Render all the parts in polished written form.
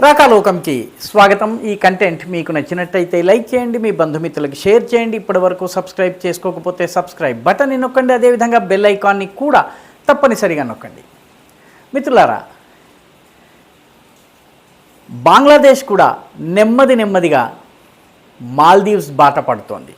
రాకాలోకంకి స్వాగతం. ఈ కంటెంట్ మీకు నచ్చినట్టయితే లైక్ చేయండి, మీ బంధుమిత్రులకు షేర్ చేయండి. ఇప్పటివరకు సబ్స్క్రైబ్ చేసుకోకపోతే సబ్స్క్రైబ్ బటన్ నొక్కండి, అదేవిధంగా బెల్ ఐకాన్ని కూడా తప్పనిసరిగా నొక్కండి. మిత్రులారా, బంగ్లాదేశ్ కూడా నెమ్మదిగా మాల్దీవ్స్ బాట పడుతోంది.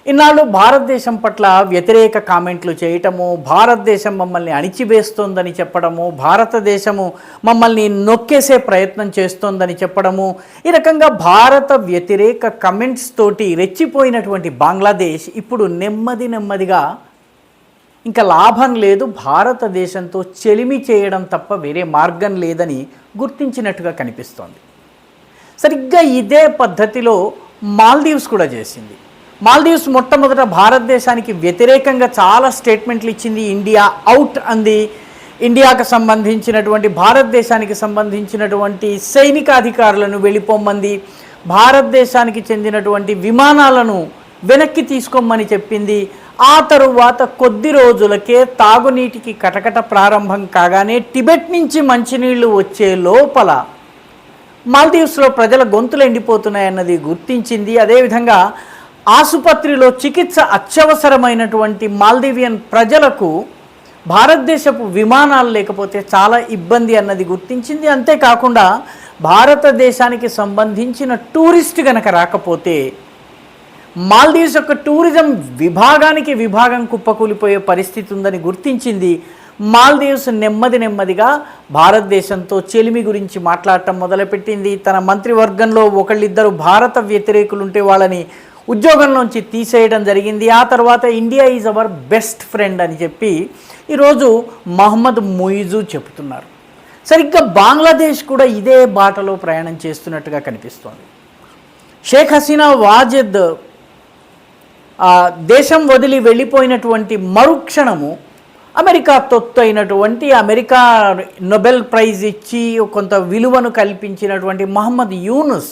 ఇన్నాళ్ళు భారతదేశం పట్ల వ్యతిరేక కామెంట్లు చేయటము, భారతదేశం మమ్మల్ని అణిచివేస్తోందని చెప్పడము, భారతదేశము మమ్మల్ని నొక్కేసే ప్రయత్నం చేస్తోందని చెప్పడము, ఈ రకంగా భారత వ్యతిరేక కమెంట్స్ తోటి రెచ్చిపోయినటువంటి బంగ్లాదేశ్ ఇప్పుడు నెమ్మదిగా ఇంకా లాభం లేదు, భారతదేశంతో చెలిమి చేయడం తప్ప వేరే మార్గం లేదని గుర్తించినట్టుగా కనిపిస్తోంది. సరిగ్గా ఇదే పద్ధతిలో మాల్దీవ్స్ కూడా చేసింది. మాల్దీవ్స్ మొట్టమొదట భారతదేశానికి వ్యతిరేకంగా చాలా స్టేట్మెంట్లు ఇచ్చింది. ఇండియా అవుట్ అంది. ఇండియాకు సంబంధించినటువంటి, భారతదేశానికి సంబంధించినటువంటి సైనిక అధికారులను వెళ్ళిపోమ్మంది. భారతదేశానికి చెందినటువంటి విమానాలను వెనక్కి తీసుకోమని చెప్పింది. ఆ తరువాత కొద్ది రోజులకే తాగునీటికి కటకట ప్రారంభం కాగానే టిబెట్ నుంచి మంచినీళ్లు వచ్చే లోపల మాల్దీవ్స్లో ప్రజల గొంతులు ఎండిపోతున్నాయన్నది గుర్తించింది. అదేవిధంగా ఆసుపత్రిలో చికిత్స అత్యవసరమైనటువంటి మాల్దీవియన్ ప్రజలకు భారతదేశపు విమానాలు లేకపోతే చాలా ఇబ్బంది అన్నది గుర్తించింది. అంతేకాకుండా భారతదేశానికి సంబంధించిన టూరిస్ట్ గనక రాకపోతే మాల్దీవ్స్ యొక్క టూరిజం విభాగం కుప్పకూలిపోయే పరిస్థితి ఉందని గుర్తించింది. మాల్దీవ్స్ నెమ్మదిగా భారతదేశంతో చెలిమి గురించి మాట్లాడటం మొదలుపెట్టింది. తన మంత్రివర్గంలో ఒకళ్ళిద్దరు భారత వ్యతిరేకులుంటే వాళ్ళని ఉద్యోగంలోంచి తీసేయడం జరిగింది. ఆ తర్వాత India is our best friend అని చెప్పి ఈరోజు మహమ్మద్ ముయిజు చెబుతున్నారు. సరిగ్గా బంగ్లాదేశ్ కూడా ఇదే బాటలో ప్రయాణం చేస్తున్నట్టుగా కనిపిస్తోంది. షేక్ హసీనా వాజెద్ దేశం వదిలి వెళ్ళిపోయినటువంటి మరుక్షణము అమెరికా తొత్తు అయినటువంటి, అమెరికా నోబెల్ ప్రైజ్ ఇచ్చి కొంత విలువను కల్పించినటువంటి మహమ్మద్ యూనుస్,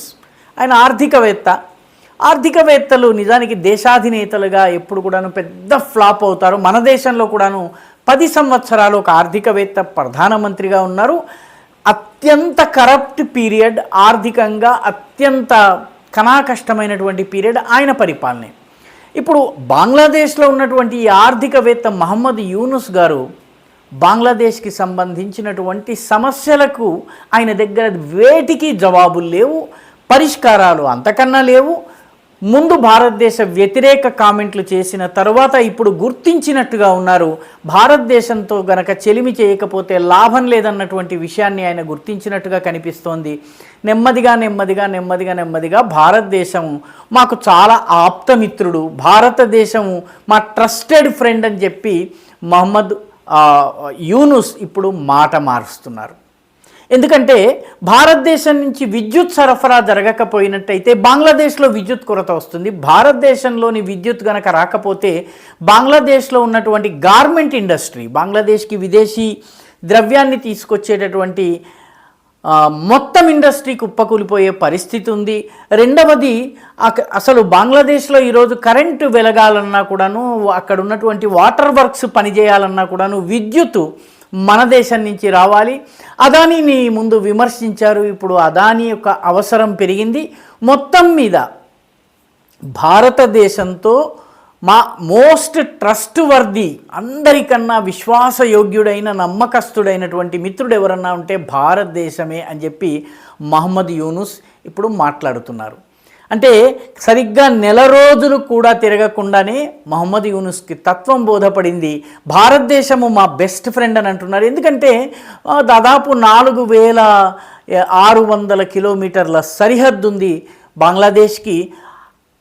ఆయన ఆర్థికవేత్తలు నిజానికి దేశాధినేతలుగా ఎప్పుడు కూడాను పెద్ద ఫ్లాప్ అవుతారు. మన దేశంలో కూడాను 10 సంవత్సరాలు ఒక ఆర్థికవేత్త ప్రధానమంత్రిగా ఉన్నారు. అత్యంత కరప్ట్ పీరియడ్, ఆర్థికంగా అత్యంత కష్టమైనటువంటి పీరియడ్ ఆయన పరిపాలనే. ఇప్పుడు బంగ్లాదేశ్లో ఉన్నటువంటి ఈ ఆర్థికవేత్త మహమ్మద్ యూనుస్ గారు బంగ్లాదేశ్కి సంబంధించినటువంటి సమస్యలకు ఆయన దగ్గర వేటికి జవాబులు లేవు, పరిష్కారాలు అంతకన్నా లేవు. ముందు భారతదేశ వ్యతిరేక కామెంట్లు చేసిన తర్వాత ఇప్పుడు గుర్తించినట్టుగా ఉన్నారు. భారతదేశంతో గనక చెలిమి చేయకపోతే లాభం లేదన్నటువంటి విషయాన్ని ఆయన గుర్తించినట్టుగా కనిపిస్తోంది. నెమ్మదిగా భారతదేశం మాకు చాలా ఆప్తమిత్రుడు, భారతదేశము మా ట్రస్టెడ్ ఫ్రెండ్ అని చెప్పి మహమ్మద్ యూనుస్ ఇప్పుడు మాట మారుస్తున్నారు. ఎందుకంటే భారతదేశం నుంచి విద్యుత్ సరఫరా జరగకపోయినట్టయితే బంగ్లాదేశ్లో విద్యుత్ కొరత వస్తుంది. భారతదేశంలోని విద్యుత్ కనుక రాకపోతే బంగ్లాదేశ్లో ఉన్నటువంటి గార్మెంట్ ఇండస్ట్రీ, బంగ్లాదేశ్కి విదేశీ ద్రవ్యాన్ని తీసుకొచ్చేటటువంటి మొత్తం ఇండస్ట్రీ కుప్పకూలిపోయే పరిస్థితి ఉంది. రెండవది, అసలు బంగ్లాదేశ్లో ఈరోజు కరెంటు వెలగాలన్నా కూడాను, అక్కడ ఉన్నటువంటి వాటర్ వర్క్స్ పనిచేయాలన్నా కూడాను విద్యుత్ మన దేశం నుంచి రావాలి. అదానీని ముందు విమర్శించారు, ఇప్పుడు అదానీ యొక్క అవసరం పెరిగింది. మొత్తం మీద భారతదేశంతో మా మోస్ట్ ట్రస్ట్ వర్ది, అందరికన్నా విశ్వాసయోగ్యుడైన నమ్మకస్తుడైనటువంటి మిత్రుడు ఎవరన్నా ఉంటే భారతదేశమే అని చెప్పి మహమ్మద్ యూనుస్ ఇప్పుడు మాట్లాడుతున్నారు. అంటే సరిగ్గా నెల రోజులు కూడా తిరగకుండానే మహమ్మద్ యూనుస్కి తత్వం బోధపడింది. భారతదేశము మా బెస్ట్ ఫ్రెండ్ అని అంటున్నారు. ఎందుకంటే దాదాపు 4600 కిలోమీటర్ల సరిహద్దు ఉంది బంగ్లాదేశ్కి.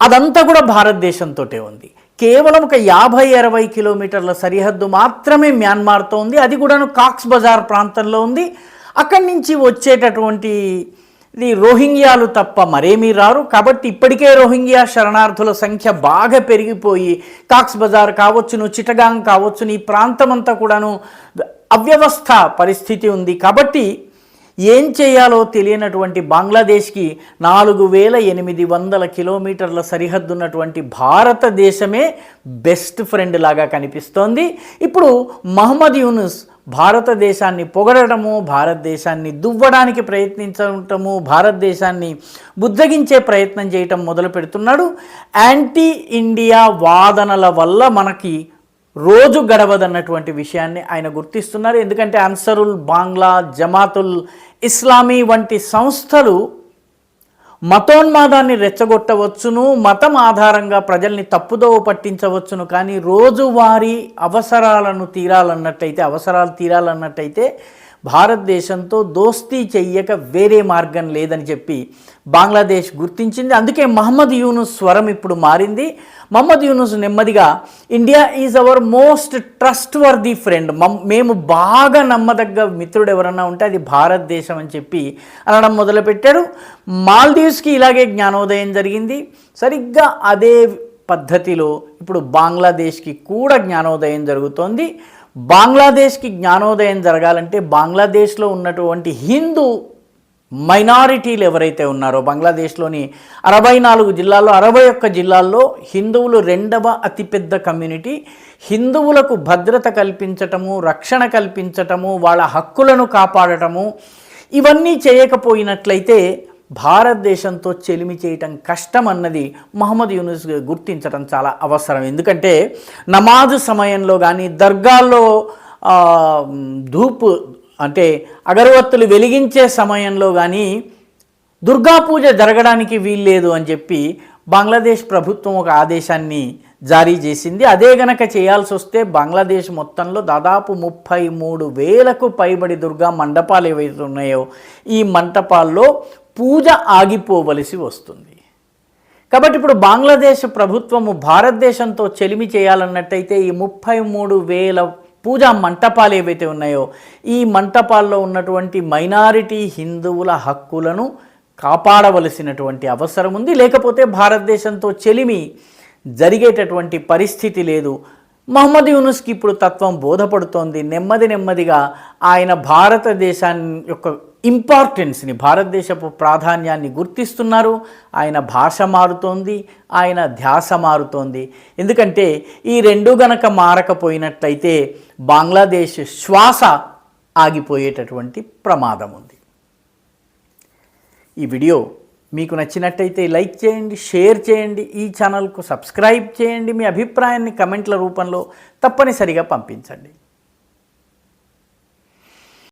అదంతా కూడా భారతదేశంతో ఉంది. కేవలం ఒక 50-60 కిలోమీటర్ల సరిహద్దు మాత్రమే మ్యాన్మార్తో ఉంది. అది కూడాను కాక్స్ బజార్ ప్రాంతంలో ఉంది. అక్కడి నుంచి వచ్చేటటువంటి రోహింగ్యాలు తప్ప మరేమీ రారు. కాబట్టి ఇప్పటికే రోహింగ్యా శరణార్థుల సంఖ్య బాగా పెరిగిపోయి కాక్స్ బజార్ కావచ్చును, చిటగాంగ్ కావచ్చును, ఈ ప్రాంతమంతా కూడాను అవ్యవస్థ పరిస్థితి ఉంది. కాబట్టి ఏం చేయాలో తెలియనటువంటి బంగ్లాదేశ్కి 4800 కిలోమీటర్ల సరిహద్దు ఉన్నటువంటి భారతదేశమే బెస్ట్ ఫ్రెండ్ లాగా కనిపిస్తోంది. ఇప్పుడు మహమ్మద్ యూనుస్ భారతదేశాన్ని పొగడటము, భారతదేశాన్ని దువ్వడానికి ప్రయత్నించటము, భారతదేశాన్ని బుద్ధగించే ప్రయత్నం చేయటం మొదలు పెడుతున్నాడు. యాంటీ ఇండియా వాదనల వల్ల మనకి రోజు గడవదన్నటువంటి విషయాన్ని ఆయన గుర్తిస్తున్నారు. ఎందుకంటే అన్సరుల్ బాంగ్లా, జమాతుల్ ఇస్లామీ వంటి సంస్థలు మతోన్మాదాన్ని రెచ్చగొట్టవచ్చును, మతం ఆధారంగా ప్రజల్ని తప్పుదోవ పట్టించవచ్చును, కానీ రోజువారీ అవసరాలు తీరాలన్నట్టయితే భారతదేశంతో దోస్తీ చెయ్యక వేరే మార్గం లేదని చెప్పి బంగ్లాదేశ్ గుర్తించింది. అందుకే మహమ్మద్ యూనుస్ స్వరం ఇప్పుడు మారింది. మహమ్మద్ యూనుస్ నెమ్మదిగా India is our most trust worthy friend, మేము బాగా నమ్మదగ్గ మిత్రుడు ఎవరన్నా ఉంటే అది భారతదేశం అని చెప్పి అనడం మొదలుపెట్టాడు. మాల్దీవ్స్కి ఇలాగే జ్ఞానోదయం జరిగింది. సరిగ్గా అదే పద్ధతిలో ఇప్పుడు బంగ్లాదేశ్కి కూడా జ్ఞానోదయం జరుగుతోంది. బంగ్లాదేశ్కి జ్ఞానోదయం జరగాలంటే బంగ్లాదేశ్లో ఉన్నటువంటి హిందూ మైనారిటీలు ఎవరైతే ఉన్నారో, బంగ్లాదేశ్లోని 64 జిల్లాల్లో 61 జిల్లాల్లో హిందువులు 2వ అతిపెద్ద కమ్యూనిటీ. హిందువులకు భద్రత కల్పించటము, రక్షణ కల్పించటము, వాళ్ళ హక్కులను కాపాడటము ఇవన్నీ చేయకపోయినట్లయితే భారతదేశంతో చెలిమి చేయటం కష్టం అన్నది మహమ్మద్ యూనుస్ గుర్తించడం చాలా అవసరం. ఎందుకంటే నమాజు సమయంలో కానీ, దర్గాల్లో ధూపు అంటే అగరవత్తులు వెలిగించే సమయంలో కానీ దుర్గా పూజ జరగడానికి వీల్లేదు అని చెప్పి బంగ్లాదేశ్ ప్రభుత్వం ఒక ఆదేశాన్ని జారీ చేసింది. అదే గనక చేయాల్సి వస్తే బంగ్లాదేశ్ మొత్తంలో దాదాపు 33,000కు పైబడి దుర్గా మండపాలు ఏవైతే ఉన్నాయో ఈ మంటపాల్లో పూజ ఆగిపోవలసి వస్తుంది. కాబట్టి ఇప్పుడు బంగ్లాదేశ్ ప్రభుత్వము భారతదేశంతో చెలిమి చేయాలన్నట్టయితే ఈ 33,000 పూజా మంటపాలు ఏవైతే ఉన్నాయో ఈ మంటపాల్లో ఉన్నటువంటి మైనారిటీ హిందువుల హక్కులను కాపాడవలసినటువంటి అవసరం ఉంది. లేకపోతే భారతదేశంతో చెలిమి జరిగేటటువంటి పరిస్థితి లేదు. మహమ్మద్ యూనుస్కి ఇప్పుడు తత్వం బోధపడుతోంది. నెమ్మదిగా ఆయన భారతదేశాన్ని యొక్క ఇంపార్టెన్స్ని, భారతదేశపు ప్రాధాన్యాన్ని గుర్తిస్తున్నారు. ఆయన భాష మారుతోంది, ఆయన ధ్యాస మారుతోంది. ఎందుకంటే ఈ రెండు గనక మారకపోయినట్లయితే బంగ్లాదేశ్ శ్వాస ఆగిపోయేటటువంటి ప్రమాదం ఉంది. ఈ వీడియో మీకు నచ్చినట్టయితే లైక్ చేయండి, షేర్ చేయండి, ఈ ఛానల్కు సబ్స్క్రైబ్ చేయండి. మీ అభిప్రాయాన్ని కమెంట్ల రూపంలో తప్పనిసరిగా పంపించండి.